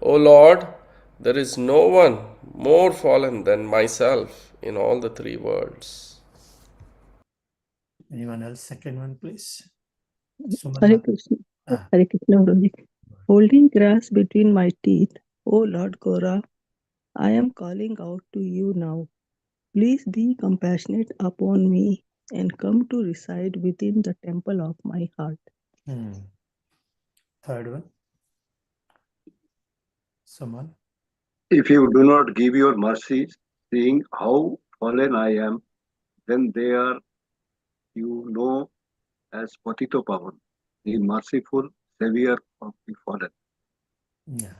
O Lord, there is no one more fallen than myself in all the three worlds. Anyone else? Second one, please. Hare Sumanna. Krishna. Ah, Hare Krishna, Guruji. Holding grass between my teeth, O Lord Gora, I am calling out to you now. Please be compassionate upon me and come to reside within the temple of my heart. Third one. Someone. If you do not give your mercies, seeing how fallen I am, then they are, you know, as Patito Pavan, the merciful Savior of the fallen. Yeah.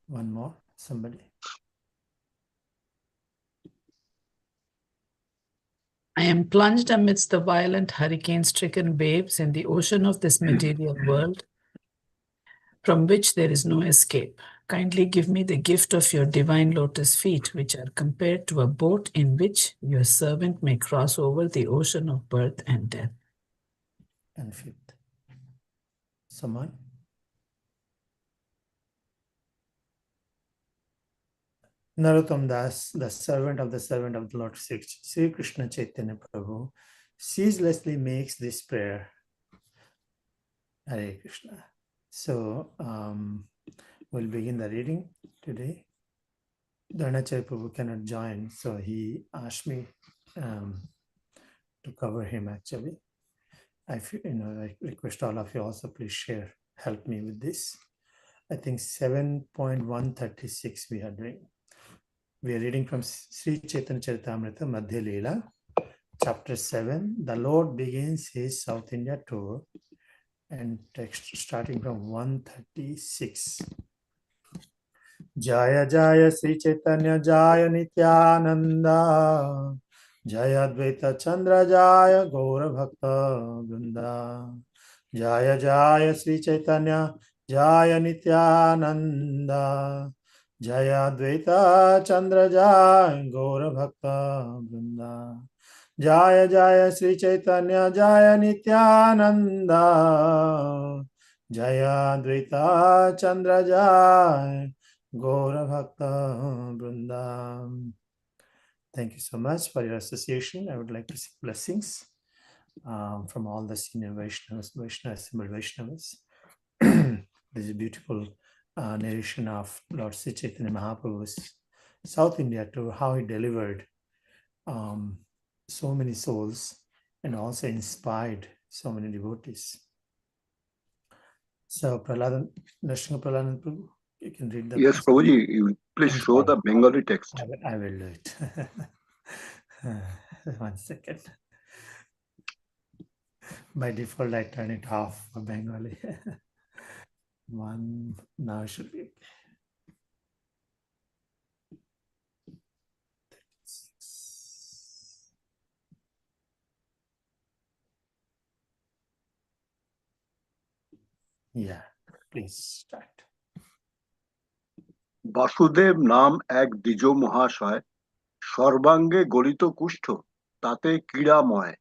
One more. Somebody. I am plunged amidst the violent hurricane-stricken waves in the ocean of this material world, from which there is no escape. Kindly give me the gift of your divine lotus feet, which are compared to a boat in which your servant may cross over the ocean of birth and death. And fifth. Someone. Narottam Das, the servant of the Lord Sri Krishna Chaitanya Prabhu, ceaselessly makes this prayer. Hare Krishna. So we'll begin the reading today. Dhanacharya Prabhu cannot join, so he asked me to cover him actually. I request all of you also please share, help me with this. I think 7.136 we are doing. We are reading from Sri Chaitanya Charitamrita Madhya Leela, chapter 7. The Lord begins his South India tour, and text starting from 136. Jaya Jaya Sri Chaitanya Jaya Nityananda Jaya Advaita Chandra Jaya Gaura Bhakta Vrinda Jaya Jaya Sri Chaitanya Jaya Nityananda Jaya Advaita Chandra Jaya Gaura Bhakta Vrinda Jaya Jaya Sri Chaitanya Jaya Nityananda Jaya Advaita Chandra Jaya Gaura Bhakta Vrinda. Thank you so much for your association. I would like to seek blessings from all the senior Vaishnavas, assembled Vaishnavas. This is a beautiful narration of Lord Sri Chaitanya Mahaprabhu's South India tour, how he delivered so many souls and also inspired so many devotees. So, National Prahladan Prabhu, you can read the Yes, Prabhuji, you please show the Bengali text. I will do it. 1 second. By default, I turn it off for Bengali. One now should be. Yeah, please start. Basudeb নাম এক দ্বিজ মহাশয়, সর্বাঙ্গে গলিত কুষ্ঠ, তাতে ক্রীড়াময়।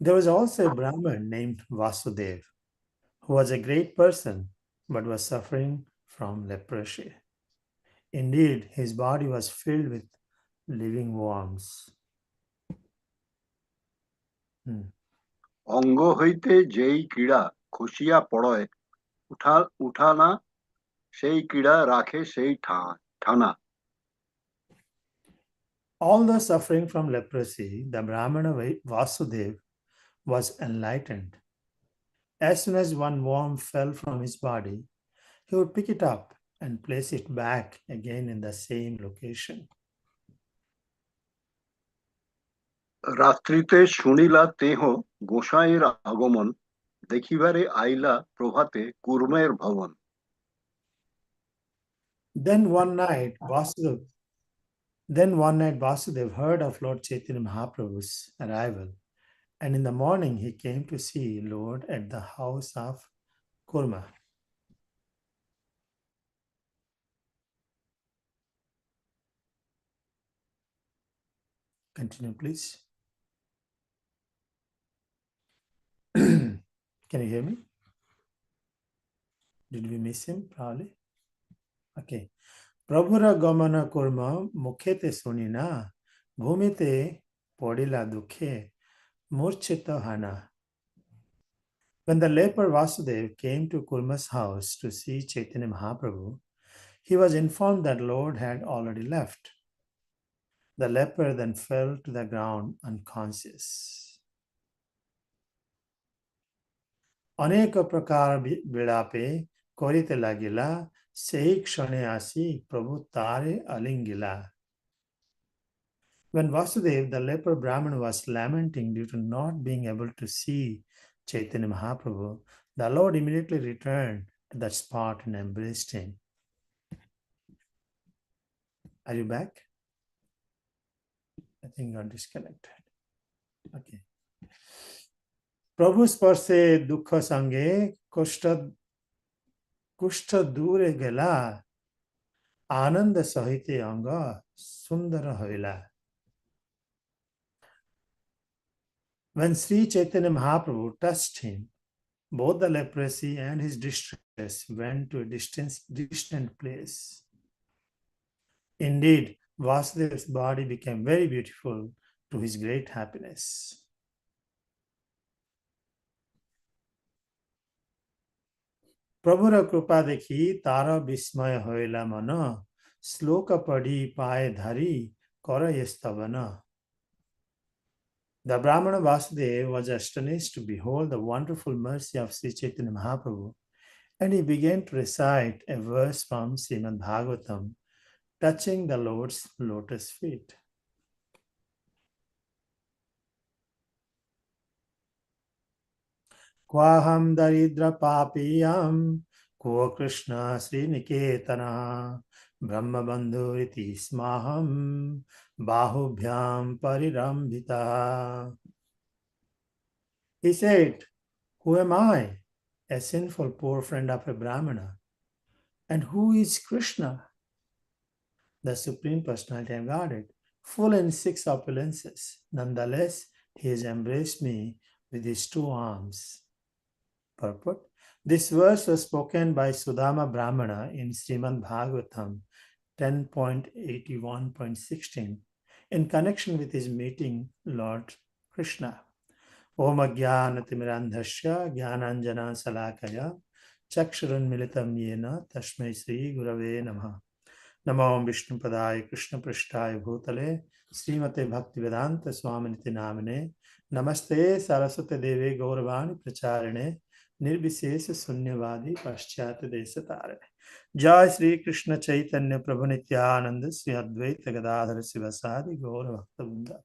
There was also a Brahmin named Vasudev, who was a great person but was suffering from leprosy. Indeed, his body was filled with living worms. অঙ্গ হইতে যেই ক্রীড়া খসিয়া পড়য়, উঠানা সেই ক্রীড়া রাখে সেই ঠানা। Although suffering from leprosy, the Brahmana Vasudev was enlightened. As soon as one worm fell from his body, he would pick it up and place it back again in the same location. রাত্রিতে শুনিলা তেহ গোসাইয়ের আগমন, দেখিবারে আইলা প্রভাতে কুর্মের ভবন। Then one night Vasudev heard of Lord Chaitanya Mahaprabhu's arrival, and in the morning he came to see Lord at the house of Kurma. Continue, please. Can you hear me? Did we miss him? Probably. Okay. Prabhura gamana kurma mukhete sunina bhumite podila dukhe murchita hana. When the leper Vasudev came to Kurma's house to see Chaitanya Mahaprabhu, he was informed that Lord had already left. The leper then fell to the ground unconscious. अनेक प्रकार विलापे करिते लागिला सेही क्षणे आसी प्रभु तारे अलिंगिला. When Vasudev, the leper Brahmin, was lamenting due to not being able to see Chaitanya Mahaprabhu, the Lord immediately returned to that spot and embraced him. Are you back? I think you're disconnected. Okay. Prabhu sparse dukha sange kushta dure gela ananda sahite anga sundara hoila. When Sri Chaitanya Mahaprabhu touched him, both the leprosy and his distress went to a distant place. Indeed, Vasudev's body became very beautiful to his great happiness. Prabhura Krupa dekhi tara vismaya hoila mana sloka padi paye dhari kara yastavana. The Brahmana Vasudeva was astonished to behold the wonderful mercy of Sri Chaitanya Mahaprabhu, and he began to recite a verse from Srimad Bhagavatam, touching the Lord's lotus feet. Kwaham daridra papiyam ko Krishna Sriniketana Brahma Bandhu iti smaham bahubhyam parirambhita. He said, who am I, a sinful poor friend of a Brahmana? And who is Krishna, the Supreme Personality of Godhead, full in 6 opulences? Nonetheless, he has embraced me with his 2 arms. Purport. This verse was spoken by Sudama Brahmana in Srimad Bhagavatam 10.81.16 in connection with his meeting Lord Krishna. Om Ajnanatimirandhasya Jnananjana Salakaya Chakshurun Militam Yena Tashmai Sri Gurave Namaha. Namo Vishnu Padaya Krishna Prishtaya Bhutale Srimate Bhaktivedanta Swaminiti Namine Namaste Saraswate Deve Gauravani Pracharine Nirvisesa Sunyavadi Paschat Desatare. Jai Sri Krishna Chaitanya Prabhu Nityananda Sri Advaita Gadadhara Sivasadi Gaura Bhakta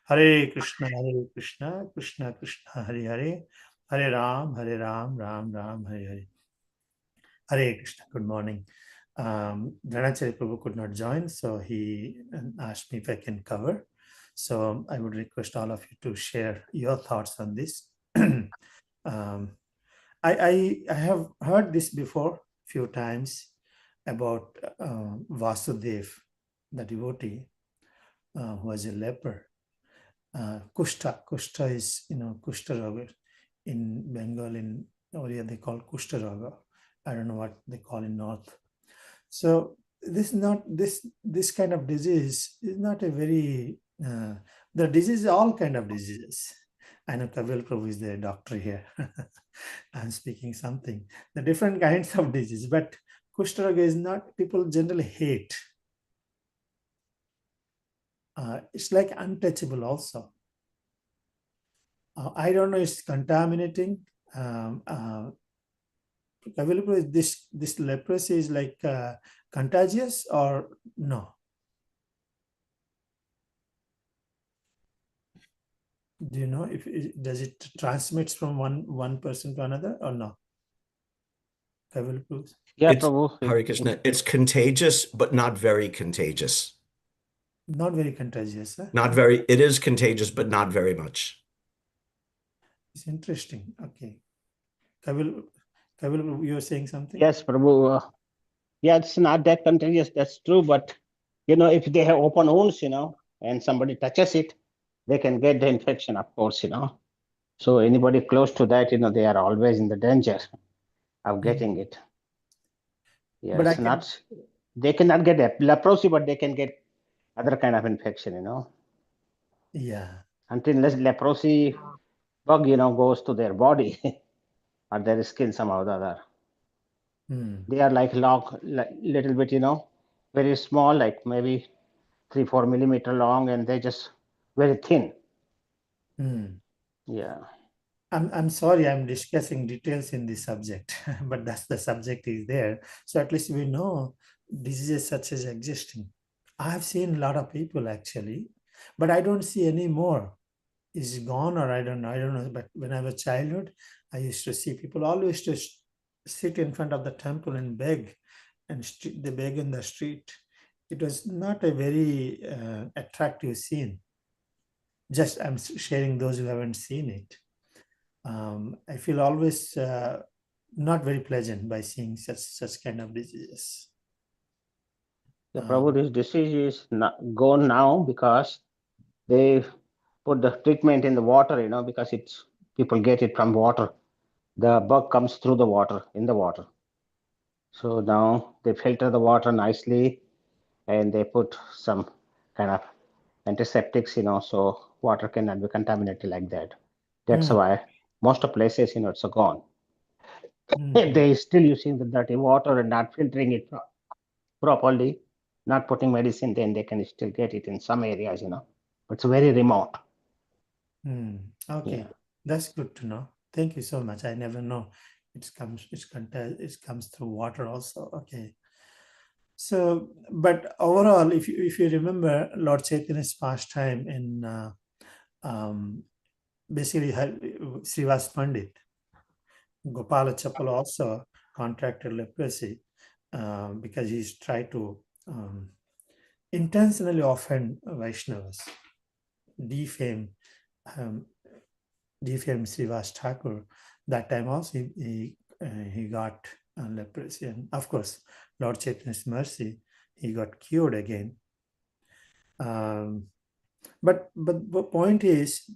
Hare Krishna, Krishna Krishna, Hare Hare, Hare Ram, Ram Ram, Hare Hare. Hare Krishna, good morning. Dhanachari Prabhu could not join, so he asked me if I can cover. So I would request all of you to share your thoughts on this. I have heard this before a few times about Vasudev, the devotee who was a leper. Kushta is, Kushta Roga. In Bengal, in Oriya, they call Kushta Roga. I don't know what they call in North. So this kind of disease is not a very, the disease is all kind of diseases. I know Kavel Prabhu is the doctor here. I'm speaking something. The different kinds of disease, but Kushta Roga is not, people generally hate. It's like untouchable also. I don't know, it's contaminating. This leprosy is like contagious or no? Do you know if does it transmits from one person to another or no? Yeah, It's, Prabhu. Hare Krishna, it's contagious, but not very contagious. Not very contagious. Huh? Not very, it is contagious, but not very much. It's interesting. Okay. Kabil, you were saying something? Yes, Prabhu. Yeah, it's not that contagious. That's true. But, if they have open wounds, and somebody touches it, they can get the infection, of course, So anybody close to that, they are always in the danger of getting it. Yeah, But I it's can, not, they cannot get leprosy, but they can get other kind of infection, yeah. until leprosy bug, goes to their body or their skin somehow or the other. They are like little bit, very small, like maybe 3-4 millimeter long, and they're just very thin. Yeah. I'm sorry, I'm discussing details in this subject, but that's the subject is there. So at least we know diseases such as existing. I've seen a lot of people actually, but I don't see any more. Is it gone or I don't know. I don't know. But when I was childhood, I used to see people always just sit in front of the temple and beg, and they beg in the street. It was not a very attractive scene. Just I'm sharing those who haven't seen it. I feel always not very pleasant by seeing such kind of diseases. Yeah, Prabhu, this disease is not gone now because they put the treatment in the water, because people get it from water. The bug comes through the water, in the water. So now they filter the water nicely and they put some kind of antiseptics, so water cannot be contaminated like that. That's why most of places, it's gone. If they still using the dirty water and not filtering it properly, not putting medicine, then they can still get it in some areas, It's very remote. Okay, Yeah. that's good to know. Thank you so much. I never know. It comes through water also. Okay. So, but overall, if you remember Lord Chaitanya's pastime in basically Srivas Pandit, Gopala Chappal also contracted leprosy because he's tried to intentionally offend Vaishnavas, defame um, defame Srivas Thakur. That time also he got leprosy, and of course, Lord Chaitanya's mercy, he got cured again. But the point is,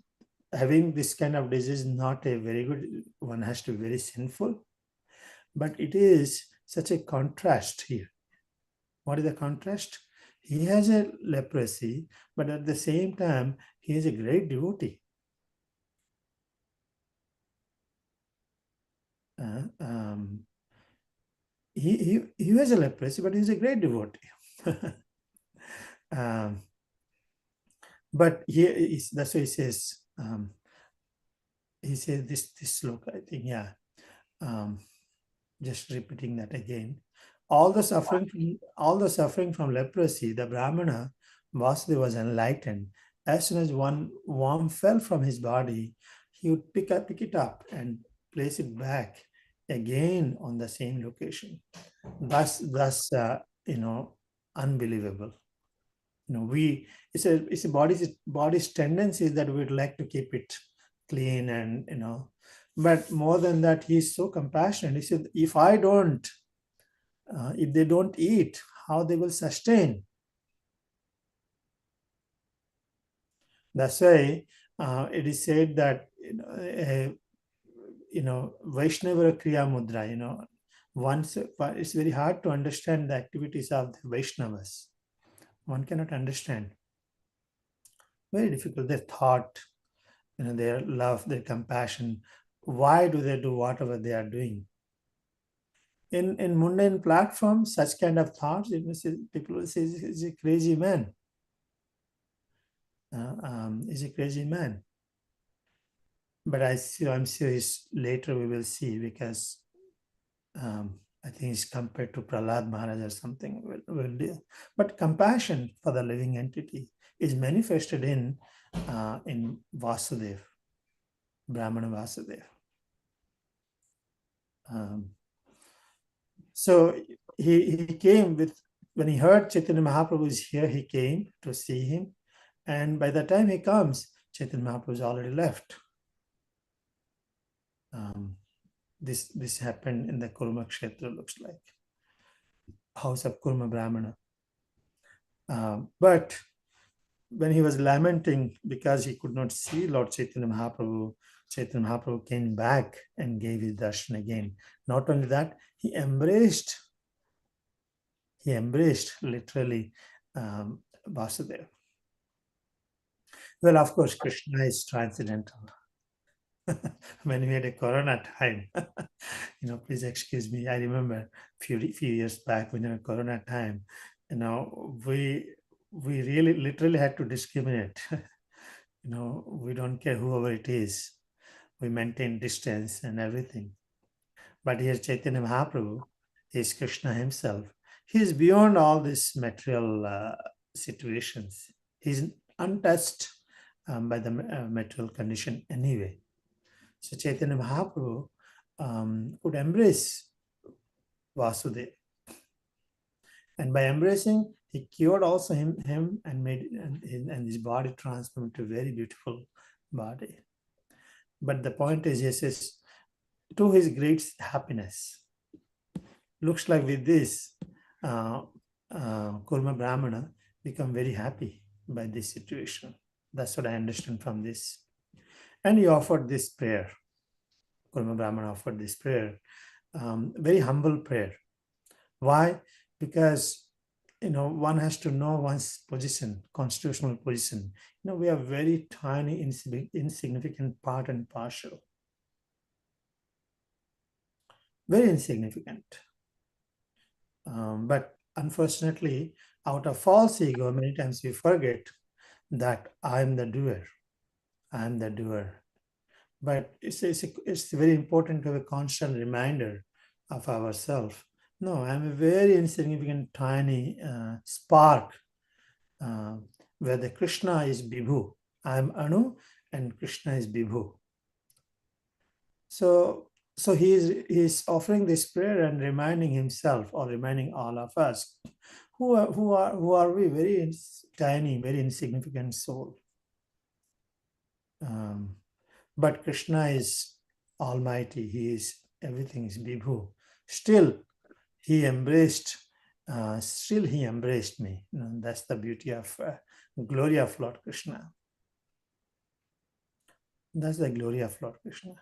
having this kind of disease is not a very good. One has to be very sinful, but it is such a contrast here. What is the contrast? He has a leprosy, but at the same time, he is a great devotee. He has a leprosy, but he's a great devotee. But here is that's why he says this sloka, I think, yeah. Just repeating that again. All the suffering from leprosy, the Brahmana Vasudeva was enlightened. As soon as one worm fell from his body, he would pick it up and place it back again on the same location. Thus, unbelievable. It's a body's tendency that we'd like to keep it clean, and but more than that, he's so compassionate. He said, if they don't eat, how they will sustain? That's why it is said that Vaishnava Kriya Mudra. Once it's very hard to understand the activities of the Vaishnavas. One cannot understand. Very difficult. Their thought, their love, their compassion. Why do they do whatever they are doing? In mundane platforms, such kind of thoughts, people will say, he's a crazy man. He's a crazy man. But I'm sure later we will see, because I think it's compared to Prahlad Maharaj or something. Will do. But compassion for the living entity is manifested in Vasudev, Brahmana Vasudev. So he came when he heard Chaitanya Mahaprabhu is here, he came to see him. And by the time he comes, Chaitanya Mahaprabhu is already left. This happened in the Kurma Kshetra, looks like. House of Kurma Brahmana. But when he was lamenting because he could not see Lord Chaitanya Mahaprabhu came back and gave his darshan again. Not only that, he embraced He embraced literally Vasudeva. Well, of course, Krishna is transcendental. When we had a Corona time, please excuse me. I remember few years back when in Corona time, we really literally had to discriminate. We don't care whoever it is. We maintain distance and everything. But here Chaitanya Mahaprabhu is Krishna himself. He is beyond all these material situations. He's untouched by the material condition anyway. So Chaitanya Mahaprabhu could embrace Vasudeva. And by embracing, he cured also him and made and his body transformed to a very beautiful body. But the point is, he says, to his great happiness. Looks like with this, Kurma Brahmana become very happy by this situation. That's what I understand from this. And he offered this prayer. Kurma Brahmana offered this prayer, very humble prayer. Why? Because one has to know one's position, constitutional position. We are very tiny, insignificant part and partial. Very insignificant. But unfortunately, out of false ego, many times we forget that I am the doer. I am the doer. But it's very important to have a constant reminder of ourselves. No, I'm a very insignificant, tiny spark where the Krishna is Vibhu. I'm Anu and Krishna is Vibhu. So he is offering this prayer and reminding himself or reminding all of us who are we, very tiny, very insignificant soul. But Krishna is almighty. He is everything is Vibhu. Still he embraced me. That's the beauty of glory of Lord Krishna. That's the glory of Lord Krishna.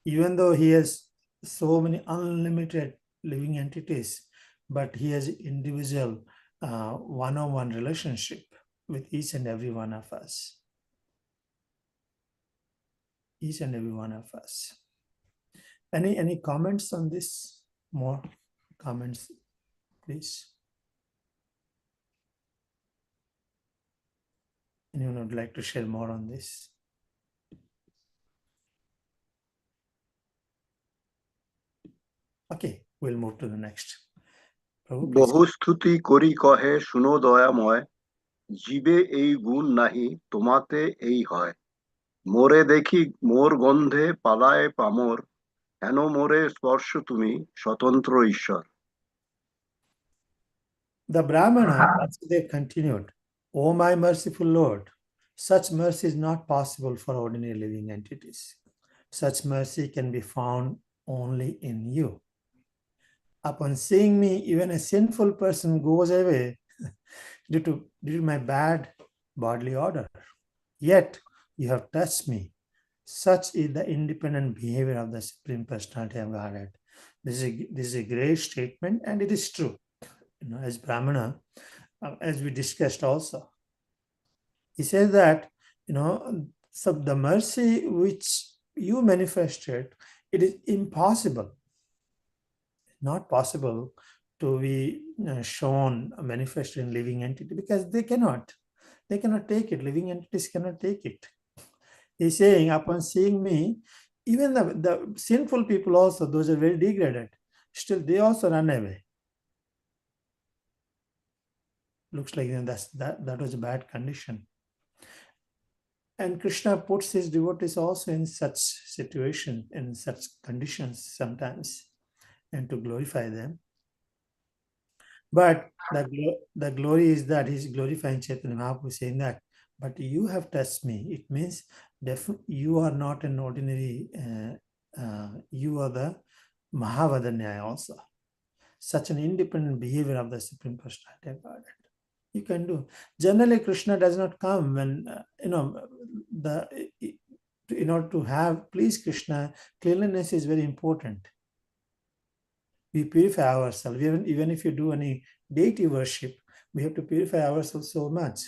Even though he has so many unlimited living entities, but he has individual one-on-one relationship with each and every one of us. Each and every one of us. Any comments on this? More comments, please. Anyone would like to share more on this? Okay, we'll move to the next. Prabhu, please. বহুস্তুতি করি কহে শুনো দয়াময়, জীবে এই গুণ নাহি তোমাতে এই হয়, মোরে দেখি মোর গন্ধে পালায় পামর, হেন মোরে স্পর্শ তুমি স্বতন্ত্র ঈশ্বর. The Brahmana, they continued, O my merciful Lord, such mercy is not possible for ordinary living entities. Such mercy can be found only in you. Upon seeing me, even a sinful person goes away due to my bad bodily order. Yet you have touched me. Such is the independent behavior of the Supreme Personality of Godhead. This is a great statement, and it is true. As Brahmana, as we discussed also, he says that so the mercy which you manifested, it is impossible, not possible to be shown manifested in living entity, because they cannot take it. Living entities cannot take it. He's saying, upon seeing me, even the sinful people also, those are very degraded, still they also run away. Looks like that was a bad condition. And Krishna puts his devotees also in such situation, in such conditions sometimes, and to glorify them. But the glory is that he's glorifying Chaitanya Mahaprabhu, saying that, but you have touched me. It means you are not an ordinary, you are the Mahavadanyaya also. Such an independent behavior of the Supreme Personality of Godhead. You can do. Generally, Krishna does not come when, in order to have please Krishna, cleanliness is very important. We purify ourselves. Even if you do any deity worship, we have to purify ourselves so much.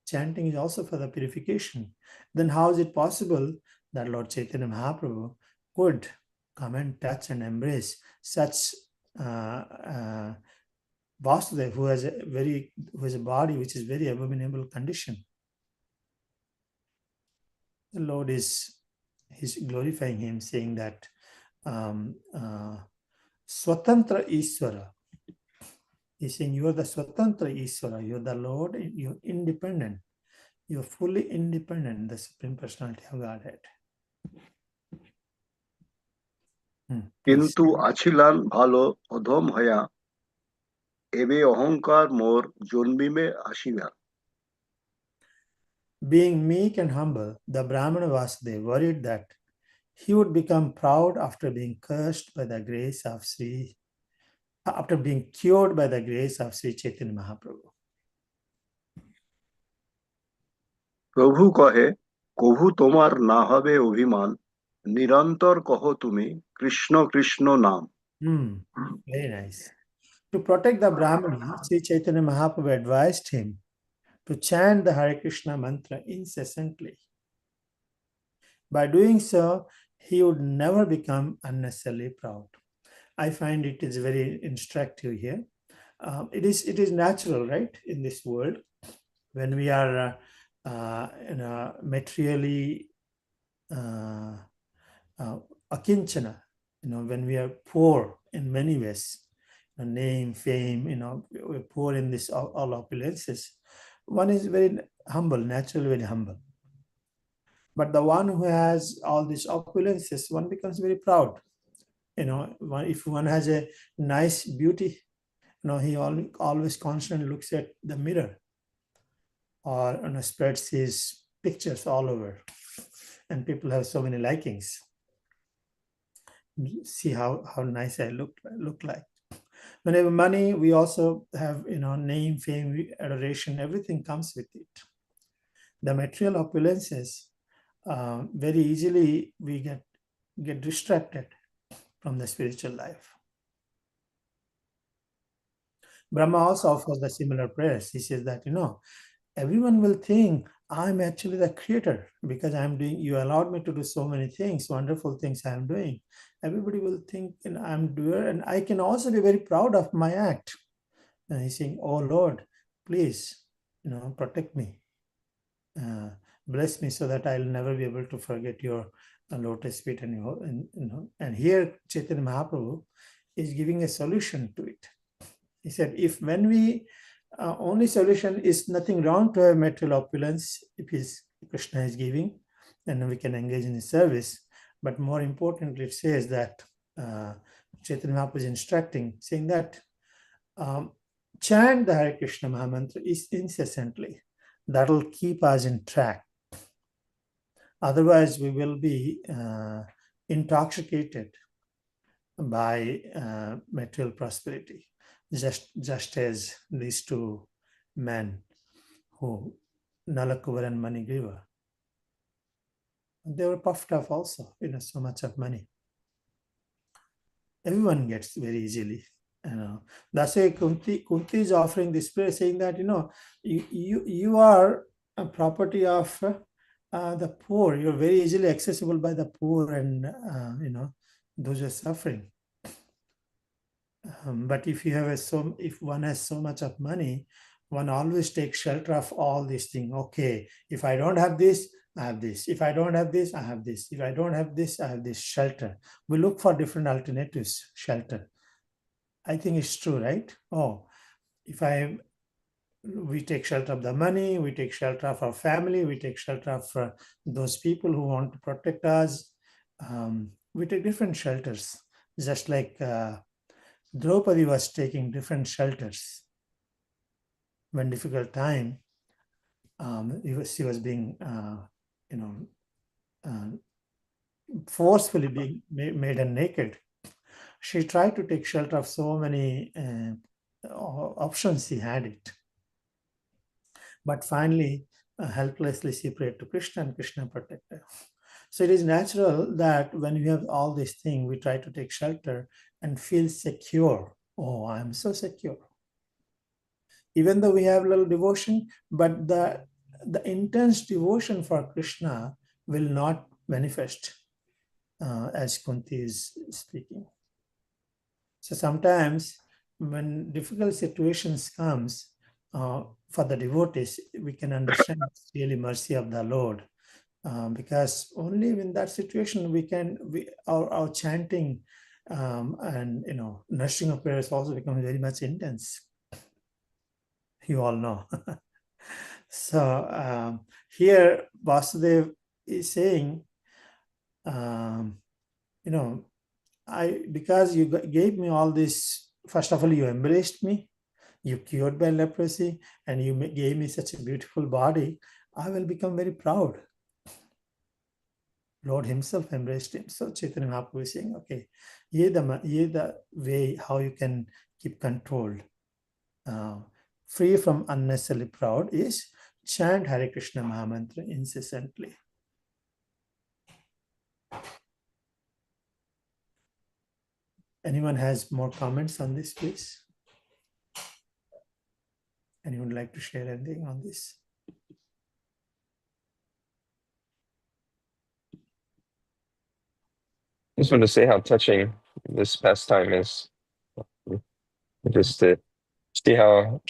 Chanting is also for the purification. Then how is it possible that Lord Chaitanya Mahaprabhu could come and touch and embrace such Vasudev, who has a body which is very abominable condition? The Lord he's glorifying him, saying that Swatantra Ishvara. He's saying you are the Swatantra Ishvara, you're the Lord, you're independent, you're fully independent, the Supreme Personality of Godhead. কিন্তু আছিলাম ভালো অধম হয়া এবে অহংকার মোর জন্মিমে আসিবা. Being meek and humble, the Brahmana Vasudev worried that he would become proud after being cursed by the grace of after being cured by the grace of Sri Chaitanya Mahaprabhu. প্রভু কহে কভু তোমার না হবে অভিমান নিরন্তর কহ তুমি কৃষ্ণ কৃষ্ণ নাম. Very nice. To protect the Brahmana, Sri Chaitanya Mahaprabhu advised him to chant the Hare Krishna mantra incessantly. By doing so, he would never become unnecessarily proud. I find it is very instructive here. It is natural, right, in this world, when we are materially akinchana, when we are poor in many ways, name, fame, we're poor in this all opulences. One is very humble, naturally very humble. But the one who has all these opulences, one becomes very proud. If one has a nice beauty, he always constantly looks at the mirror or spreads his pictures all over, and people have so many likings. See how nice I look like. When we have money, we also have name, fame, adoration, everything comes with it. The material opulences, very easily we get distracted from the spiritual life. Brahma also offers the similar prayers. He says that everyone will think I'm actually the creator because you allowed me to do so many things, wonderful things I'm doing. Everybody will think I'm doer, and I can also be very proud of my act. And he's saying, oh Lord, please, protect me, bless me so that I'll never be able to forget your lotus feet. And here Chaitanya Mahaprabhu is giving a solution to it. He said, when we only solution is nothing wrong to have material opulence if Krishna is giving, then we can engage in his service. But more importantly, it says that Chaitanya Mahaprabhu is instructing, saying that chant the Hare Krishna Mahamantra incessantly. That will keep us in track. Otherwise, we will be intoxicated by material prosperity. Just as these two men who Nalakuvar and Manigriva, they were puffed up also, so much of money. Everyone gets very easily. That's why Kunti is offering this prayer, saying that you are a property of the poor. You're very easily accessible by the poor and those who are suffering. But if one has so much of money, one always takes shelter of all these things. Okay, if I don't have this, I have this. If I don't have this, I have this. If I don't have this, I have this. Shelter. We look for different alternatives. Shelter. I think it's true, right? We take shelter of the money, we take shelter of our family, we take shelter of those people who want to protect us. We take different shelters, just like Draupadi was taking different shelters. When difficult time, she was being, forcefully being made naked. She tried to take shelter of so many options she had it. But finally, helplessly she prayed to Krishna, and Krishna protected her. So it is natural that when we have all these things, we try to take shelter and feel secure. Oh, I'm so secure. Even though we have a little devotion, but the intense devotion for Krishna will not manifest, as Kunti is speaking. So sometimes when difficult situations comes for the devotees, we can understand it's really mercy of the Lord. Because only in that situation our chanting and nursing of prayers also becomes very much intense. You all know. So here Vasudev is saying, because you gave me all this. First of all, you embraced me, you cured my leprosy, and you gave me such a beautiful body. I will become very proud. Lord himself embraced him. So Chaitanya Mahaprabhu is saying, okay, ye the way how you can keep controlled, free from unnecessarily proud, is chant Hare Krishna Mahamantra incessantly. Anyone has more comments on this, please? Anyone like to share anything on this? Just want to say how touching this pastime is. Just to see how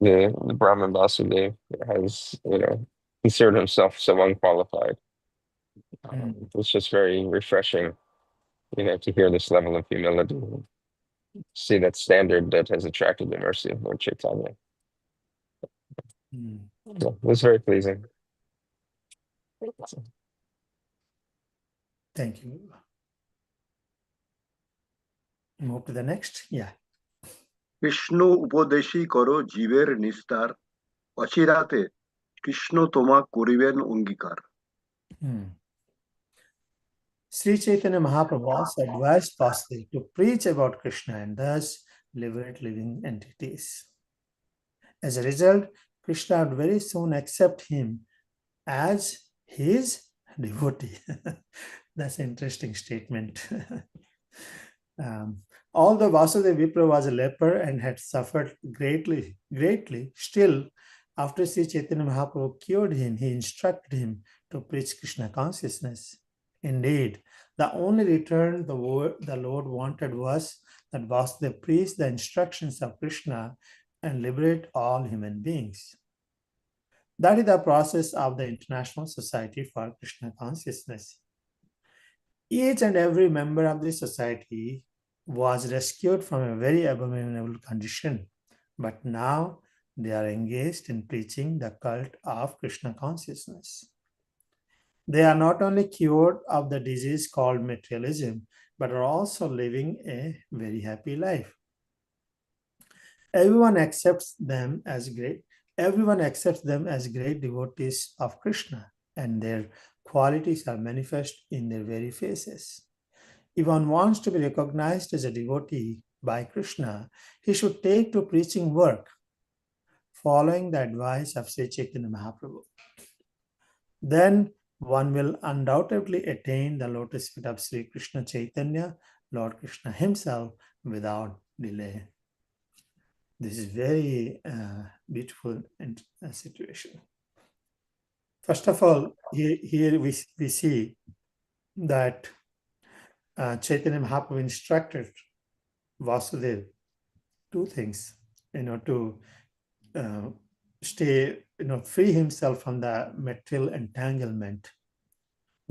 the Brahman Vasudev has, considered himself so unqualified. It's just very refreshing, to hear this level of humility, see that standard that has attracted the mercy of Lord Chaitanya. So it was very pleasing. Thank you. Move to the next. Yeah. Krishna উপদেশী করো জীবের নিস্তার, অচিরাতে কৃষ্ণ তোমা করিবেন অঙ্গীকার। Sri Chaitanya Mahaprabhu also advised Vasudev to preach about Krishna and thus liberate living entities. As a result, Krishna would very soon accept him as his devotee. That's an interesting statement. Although Vasudeva Vipra was a leper and had suffered greatly, still, after Sri Chaitanya Mahaprabhu cured him, he instructed him to preach Krishna consciousness. Indeed, the only return the Lord wanted was that Vasudeva preach the instructions of Krishna and liberate all human beings. That is the process of the International Society for Krishna Consciousness. Each and every member of the society was rescued from a very abominable condition, but now they are engaged in preaching the cult of Krishna consciousness. They are not only cured of the disease called materialism, but are also living a very happy life. Everyone accepts them as great devotees of Krishna, and their qualities are manifest in their very faces. If one wants to be recognized as a devotee by Krishna, he should take to preaching work, following the advice of Sri Chaitanya Mahaprabhu. Then one will undoubtedly attain the lotus feet of Sri Krishna Chaitanya, Lord Krishna himself, without delay. This is very beautiful situation. First of all, here we see that Chaitanya Mahaprabhu instructed Vasudeva two things, to stay, free himself from the material entanglement,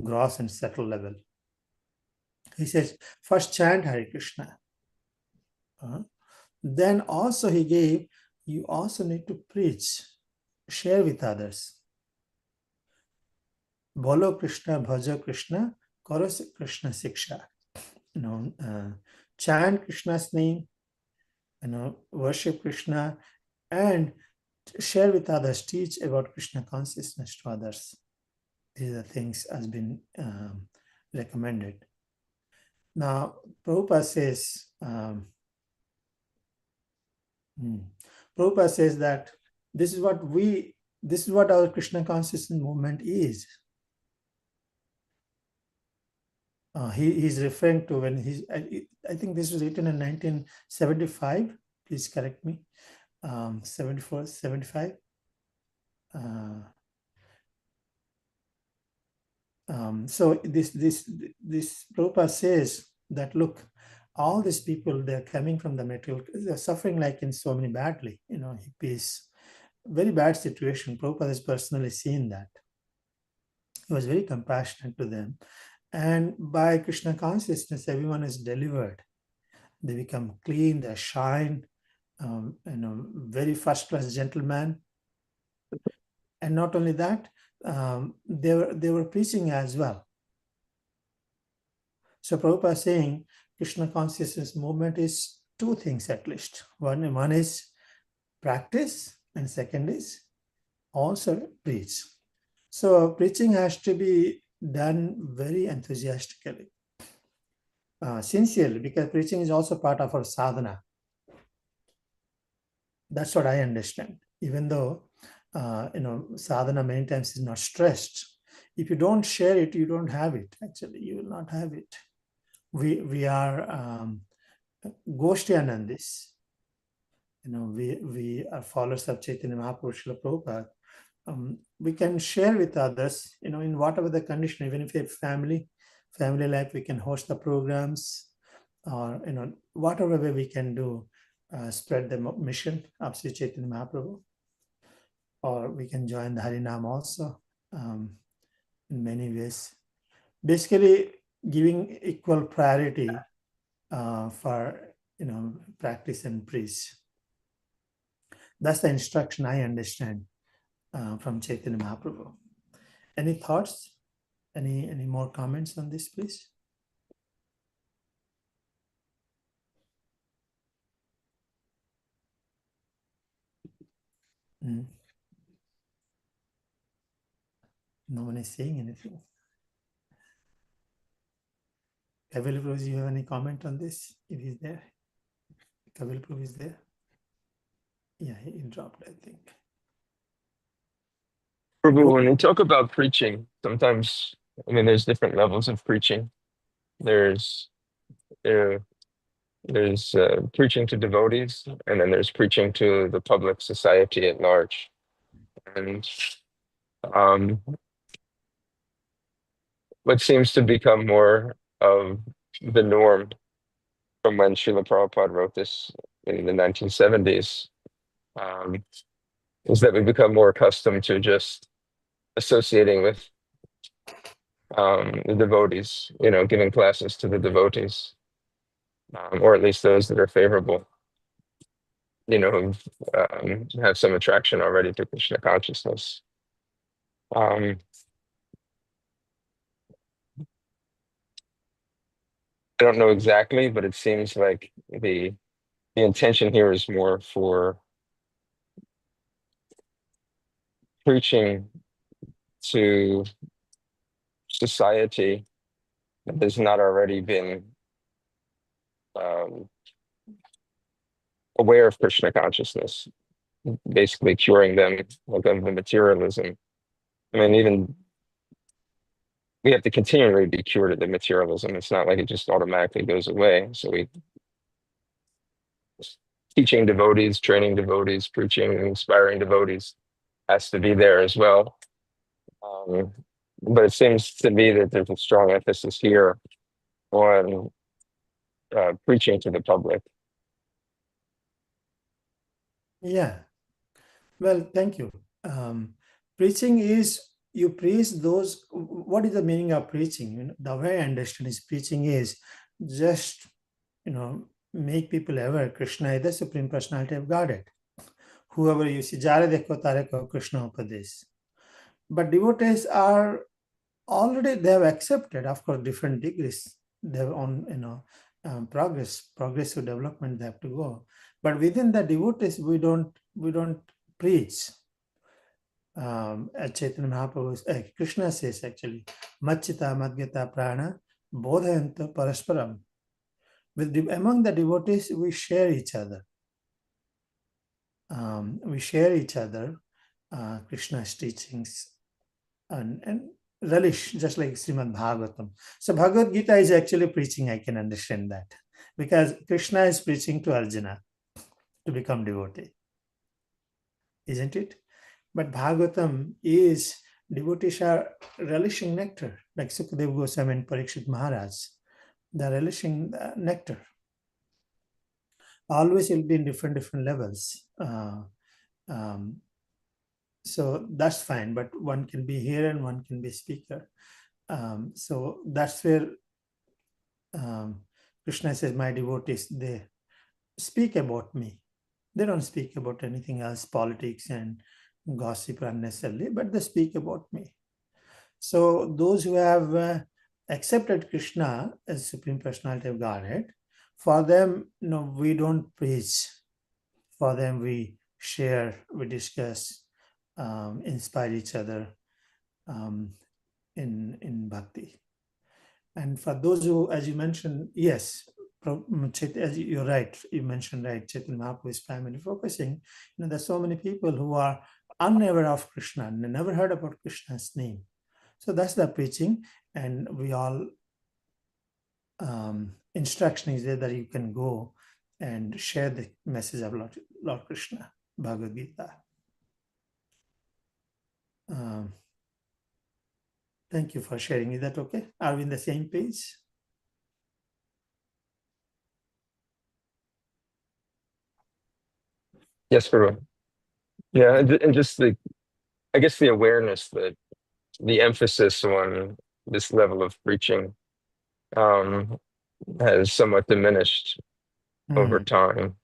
gross and subtle level. He says, first chant Hare Krishna. Then also he gave, you also need to preach, share with others. Bolo Krishna, bhaja Krishna, karo Krishna siksha. Chant Krishna's name, worship Krishna, and share with others, teach about Krishna consciousness to others. These are things has been recommended. Now, Prabhupada says that this is what our Krishna consciousness movement is. He's referring to when I think this was written in 1975. Please correct me. 74, 75. So this Prabhupada says that, look, all these people, they're coming from the material, they're suffering like in so many badly, hippies, very bad situation. Prabhupada has personally seen that. He was very compassionate to them. And by Krishna consciousness, everyone is delivered. They become clean, they shine, very first-class gentleman. And not only that, they were preaching as well. So Prabhupada is saying Krishna consciousness movement is two things at least. One is practice, and second is also preach. So preaching has to be done very enthusiastically, sincerely, because preaching is also part of our sadhana. That's what I understand. Even though sadhana many times is not stressed. If you don't share it, you don't have it. Actually, you will not have it. We are Goshtianandis. We are followers of Chaitanya Mahaprabhu, Srila Prabhupada. We can share with others, in whatever the condition, even if you have family life, we can host the programs, or whatever way we can do, spread the mission of Sri Chaitanya Mahaprabhu, or we can join the Harinam also, in many ways. Basically, giving equal priority for practice and preach. That's the instruction I understand from Chaitanya Mahaprabhu. Any thoughts? Any more comments on this, please? No one is saying anything. Kabil Prabhu, you have any comment on this? If he's there? Kabil Prabhu is there? Yeah, he dropped, I think. Prabhu, when we talk about preaching, sometimes, there's different levels of preaching. There's preaching to devotees, and then there's preaching to the public society at large. And what seems to become more of the norm from when Srila Prabhupada wrote this in the 1970s is that we become more accustomed to just associating with the devotees, giving classes to the devotees, or at least those that are favorable, who have some attraction already to Krishna consciousness. I don't know exactly, but it seems like the intention here is more for preaching to society that has not already been aware of Krishna consciousness, basically curing them of the materialism. Even we have to continually be cured of the materialism. It's not like it just automatically goes away. So we teaching devotees, training devotees, preaching, inspiring devotees has to be there as well. But it seems to me that there's a strong emphasis here on preaching to the public. Yeah. Well, thank you. Preaching is, you preach those. What is the meaning of preaching? The way I understand is preaching is just, make people aware Krishna is the Supreme Personality of Godhead. Whoever you see, Jare Dekho Tare Ko Krishna Upadesh. But devotees are already, they have accepted, of course, different degrees. They have on, progressive development they have to go. But within the devotees, we don't preach. Chaitanya Mahaprabhu, Krishna says actually, Machita Madgyata Prana Bodhayanta Parasparam. Among the devotees, we share each other. Krishna's teachings, and relish, just like Srimad Bhagavatam. So Bhagavad Gita is actually preaching, I can understand that. Because Krishna is preaching to Arjuna to become devotee, isn't it? But Bhagavatam is devotees are relishing nectar, like Sukadeva Goswami and Parikshit Maharaj. They're relishing the nectar. Always it will be in different levels. So that's fine, but one can be here and one can be speaker. So that's where Krishna says, my devotees, they speak about me. They don't speak about anything else, politics and gossip unnecessarily, but they speak about me. So those who have accepted Krishna as Supreme Personality of Godhead, for them, we don't preach. For them, we share, we discuss, inspire each other in bhakti. And for those who, as you mentioned, yes, as you're right, you mentioned right, Chaitanya Mahaprabhu is primarily focusing. There's so many people who are unaware of Krishna and never heard about Krishna's name. So that's the preaching, and we all instruction is there that you can go and share the message of Lord Krishna, Bhagavad Gita. Thank you for sharing. Is that okay? Are we in the same page? Yes, Guru. Yeah, and just I guess the awareness that the emphasis on this level of preaching has somewhat diminished over time.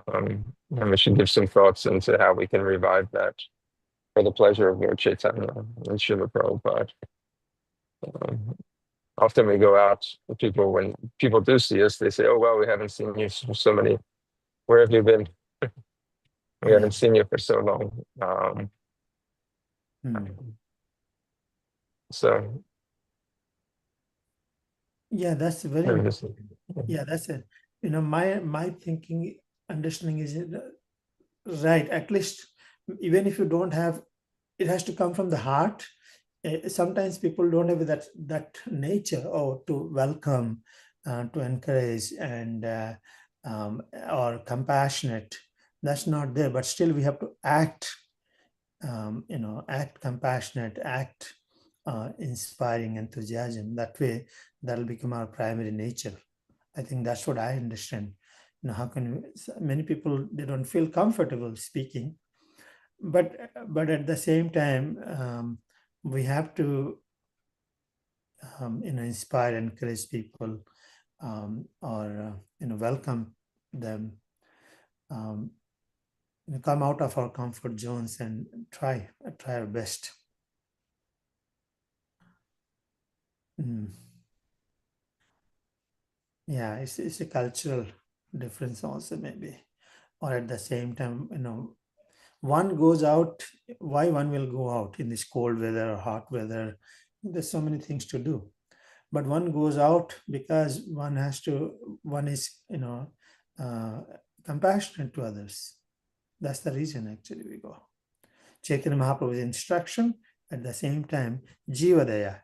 And we should give some thoughts into how we can revive that for the pleasure of Lord Chaitanya and Srila Prabhupada. Often we go out with people, when people do see us, they say, oh, well, we haven't seen you for so many, where have you been? We haven't seen you for so long. So yeah, that's very yeah, that's it. My thinking, understanding is right. At least, even if you don't have, it has to come from the heart. Sometimes people don't have that nature to welcome, to encourage, and or compassionate. That's not there. But still, we have to act. Act compassionate, act inspiring enthusiasm. That way, that'll become our primary nature. I think that's what I understand. How can many people, they don't feel comfortable speaking, but at the same time, we have to inspire, encourage people, or welcome them, come out of our comfort zones and try our best. Yeah, it's a cultural difference also, maybe. Or at the same time, one goes out. Why one will go out in this cold weather or hot weather? There's so many things to do, but one goes out because one is compassionate to others. That's the reason actually we go. Chaitanya Mahaprabhu's instruction, at the same time, Jivadaya,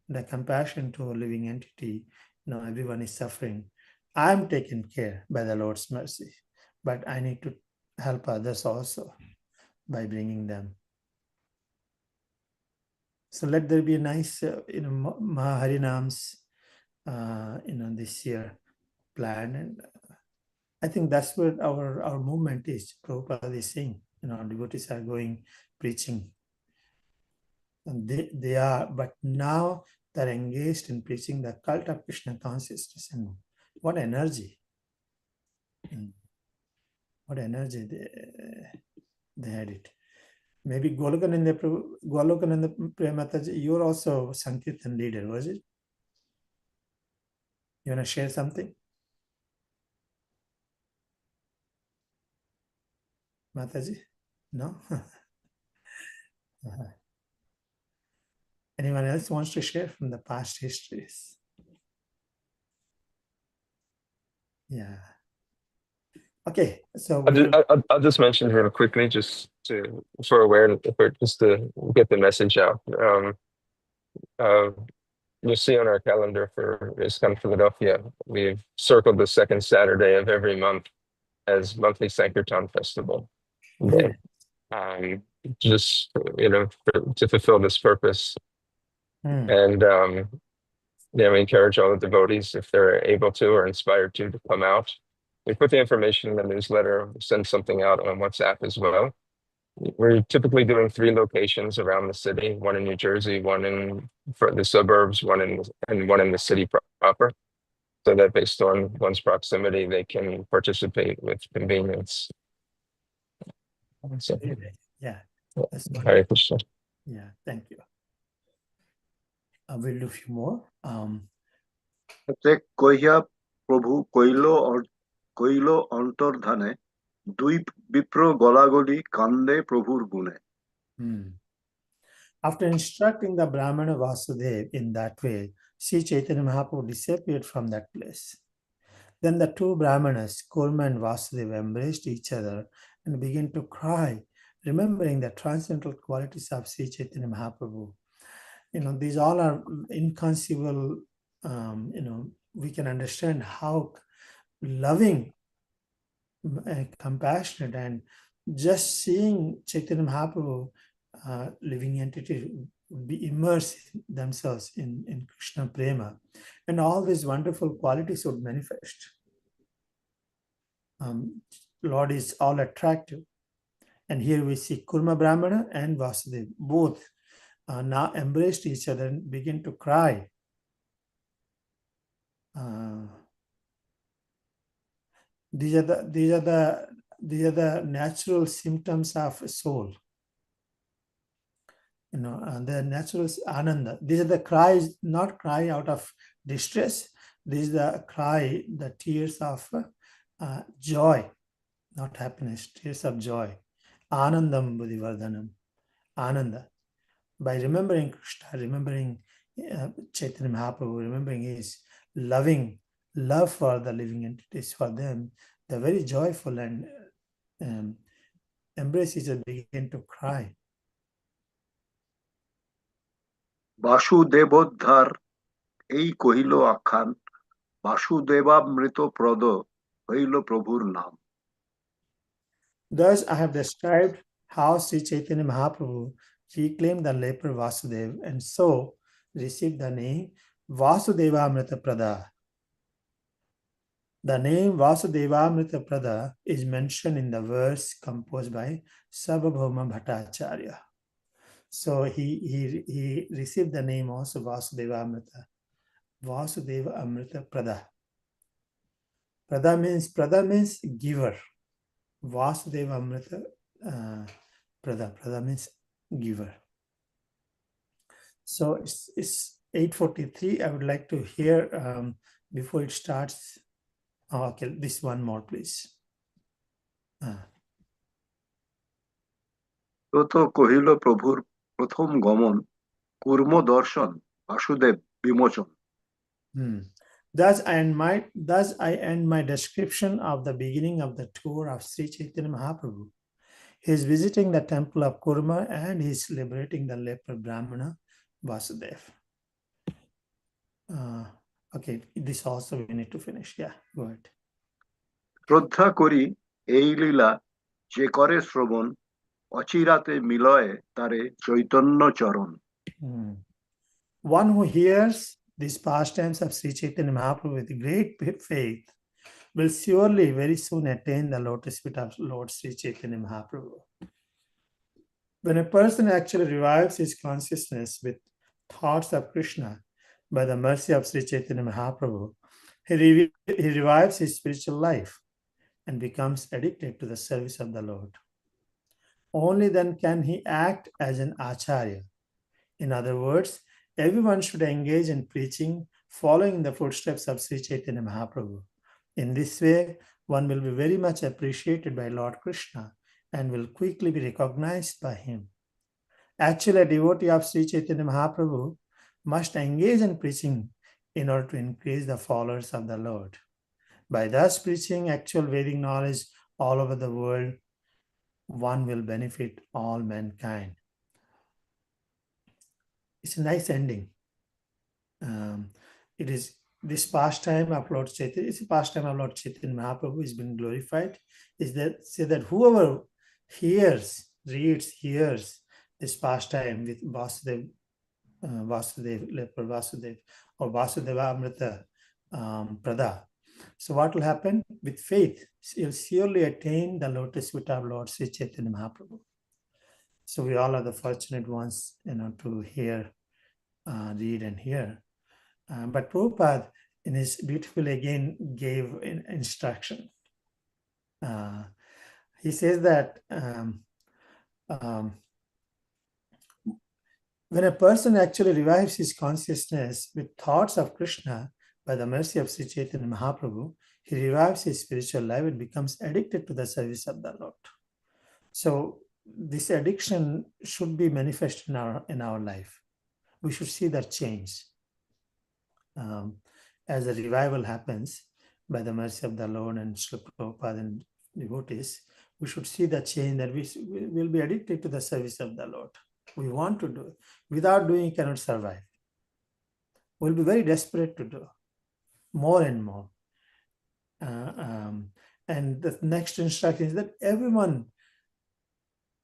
the compassion to a living entity. Everyone is suffering. I'm taken care by the Lord's mercy, but I need to help others also by bringing them. So let there be a nice, Maharinams, this year planned, and I think that's what our movement is. Prabhupada is saying, devotees are going preaching, and they are, but now they're engaged in preaching the cult of Krishna consciousness, and what energy! What energy they had it. Maybe Golokananda Premataji, you're also Sankirtan leader, was it? You want to share something? Mataji? No? Anyone else wants to share from the past histories? Yeah. Okay, so I'll just mention here quickly, just for awareness, just to get the message out. you'll see on our calendar for ISKCON Philadelphia, we've circled the second Saturday of every month as monthly Sankirtan Festival Day. Just, to fulfill this purpose. And, we encourage all the devotees, if they're able to or inspired to come out. We put the information in the newsletter, send something out on WhatsApp as well. We're typically doing 3 locations around the city, one in New Jersey, one in the suburbs, one in the city proper, so that based on one's proximity, they can participate with convenience. So, yeah. Hare Krishna. Yeah, thank you. We'll do a few more. কহিয়া প্রভু কইল অন্তর্ধানে দুই বিপ্র গলাগলি কান্দে প্রভুর গুণে। After instructing the Brahmana Vasudev in that way, Sri Chaitanya Mahaprabhu disappeared from that place. Then the 2 Brahmanas, Kurma and Vasudev, embraced each other and began to cry, remembering the transcendental qualities of Sri Chaitanya Mahaprabhu. These all are inconceivable. We can understand how loving, compassionate, and just seeing Chaitanya Mahaprabhu, living entity, would be immersed themselves in Krishna Prema, and all these wonderful qualities would manifest. Lord is all attractive, and here we see Kurma Brahmana and Vasudev both now embraced each other and begin to cry. These are the natural symptoms of a soul. The natural ananda. These are the cries, not cry out of distress. These are the cry, the tears of joy, not happiness, tears of joy. Anandam buddhivardhanam. Ananda. By remembering Krishna, remembering Chaitanya Mahaprabhu, remembering his loving love for the living entities, for them, they're very joyful and embrace each other, begin to cry. বাসুদেবোদ্ধার এই কহিল আখ্যান, বাসুদেবামৃত প্রদ হইল প্রভুর নাম। Thus I have described how Sri Chaitanya Mahaprabhu reclaimed the leper Vasudev and so received the name Vasudevamrita Prada. The name Vasudevamrita Prada is mentioned in the verse composed by Sarvabhauma Bhattacharya. So he received the name also Vasudeva Amrita Prada. Prada means giver. Vasudeva Amrita Prada. Prada means giver. So it's 8:43. I would like to hear before it starts. Okay, this one more, please. তত কহিল প্রভুর প্রথম গমন, কুর্ম দর্শন Basudeb বিমোচন। Thus I end my description of the beginning of the tour of Sri Chaitanya Mahaprabhu. He is visiting the temple of Kurma and he is liberating the leper Brahmana Vasudev. Okay, this also we need to finish. Yeah, go ahead. শ্রদ্ধা করি এই লীলা যে করে শ্রবণ, অচিরাতে মিলয়ে তারে চৈতন্য চরণ। One who hears these pastimes of Sri Chaitanya Mahaprabhu with great faith will surely very soon attain the lotus feet of Lord Sri Chaitanya Mahaprabhu. When a person actually revives his consciousness with thoughts of Krishna by the mercy of Sri Chaitanya Mahaprabhu, he revives his spiritual life and becomes addicted to the service of the Lord. Only then can he act as an acharya. In other words, everyone should engage in preaching, following the footsteps of Sri Chaitanya Mahaprabhu. In this way, one will be very much appreciated by Lord Krishna and will quickly be recognized by him. Actually, a devotee of Sri Chaitanya Mahaprabhu must engage in preaching in order to increase the followers of the Lord. By thus preaching actual Vedic knowledge all over the world, one will benefit all mankind. It's a nice ending. It is this pastime of Lord Chaitanya. It's a pastime of Lord Chaitanya Mahaprabhu has been glorified. Is that say that whoever hears this pastime with Vasudev, Leper Vasudev, or Vasudeva Amrita Prada. So what will happen? With faith, you'll surely attain the lotus feet of Lord Sri Chaitanya Mahaprabhu. So we all are the fortunate ones, to hear, read and hear. But Prabhupada, in his beautifully again gave an instruction. He says that when a person actually revives his consciousness with thoughts of Krishna by the mercy of Sri Chaitanya Mahaprabhu, he revives his spiritual life and becomes addicted to the service of the Lord. So this addiction should be manifest in our life. We should see that change. As a revival happens by the mercy of the Lord and Srila Prabhupada and devotees, we should see the change that we will be addicted to the service of the Lord. We want to do it. Without doing, it cannot survive. We'll be very desperate to do more and more. And the next instruction is that everyone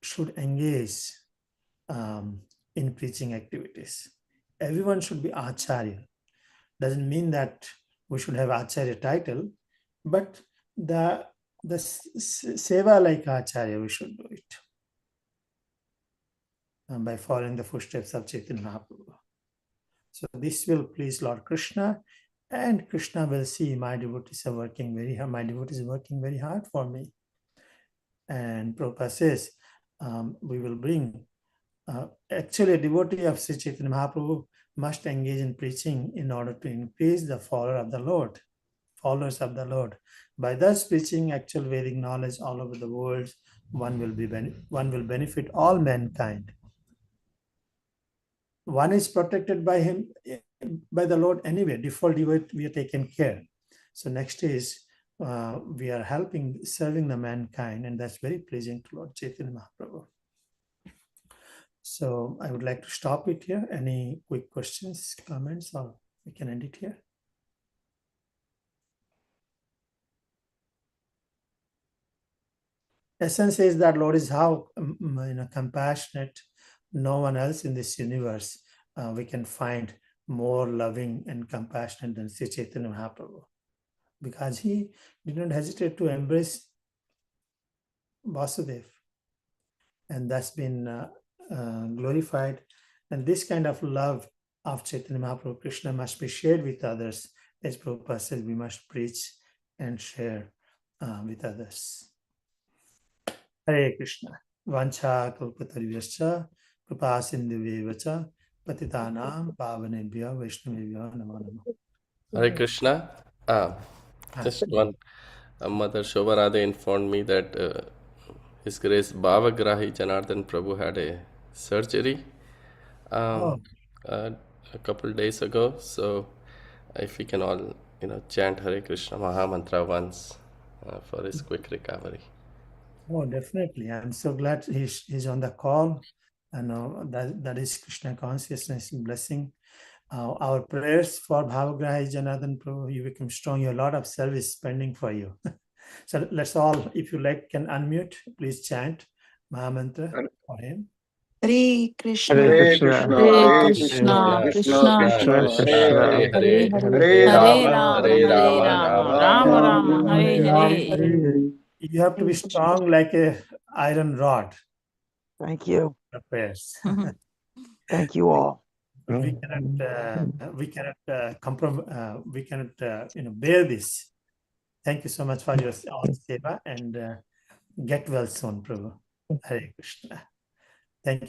should engage in preaching activities. Everyone should be Acharya. Doesn't mean that we should have Acharya title, but the seva like Acharya, we should do it. By following the footsteps of Chaitanya Mahaprabhu. So this will please Lord Krishna, and Krishna will see my devotees are working very hard. My devotees are working very hard for me. And Prabhupada says, we will bring, actually a devotee of Sri Chaitanya Mahaprabhu must engage in preaching in order to increase the followers of the Lord. By thus preaching actual Vedic knowledge all over the world, one will benefit all mankind. One is protected by the Lord anyway. Default we are taken care. So next is we are serving the mankind, and that's very pleasing to Lord Chaitanya Mahaprabhu. So I would like to stop it here. Any quick questions, comments, or we can end it here. Essence is that Lord is how compassionate. No one else in this universe we can find more loving and compassionate than Sri Chaitanya Mahaprabhu, because he did not hesitate to embrace Vasudev, and that's been glorified. And this kind of love of Chaitanya Mahaprabhu, Krishna, must be shared with others. As Prabhupada says, we must preach and share with others. Hare Krishna. Vancha kalpatarvyascha kripa sindhuvevacha patitanam pavanebhyo vaishnavebhyo namo namo. Hare Krishna. Just one. Mother Shobha Radhe informed me that His Grace Bhavagrahi Janardhan Prabhu had a surgery a couple days ago. So if we can all, chant Hare Krishna Maha Mantra once for his quick recovery. Oh, definitely. I'm so glad he's on the call. I know that is Krishna consciousness blessing. Our prayers for Bhavagrahi Janardhan Prabhu, you become strong. You have a lot of service pending for you. So let's all, if you like, can unmute. Please chant Maha Mantra for him. Hare Krishna, Hare Krishna, Krishna, Krishna, Krishna Hare Hare, Hare Rama, Hare Rama, Rama Rama, Hare Hare. You have to be strong like a iron rod. Thank you. Prayers. Thank you all. We cannot bear this. Thank you so much for your seva, and get well soon, Prabhu. Hare Krishna. Thank you.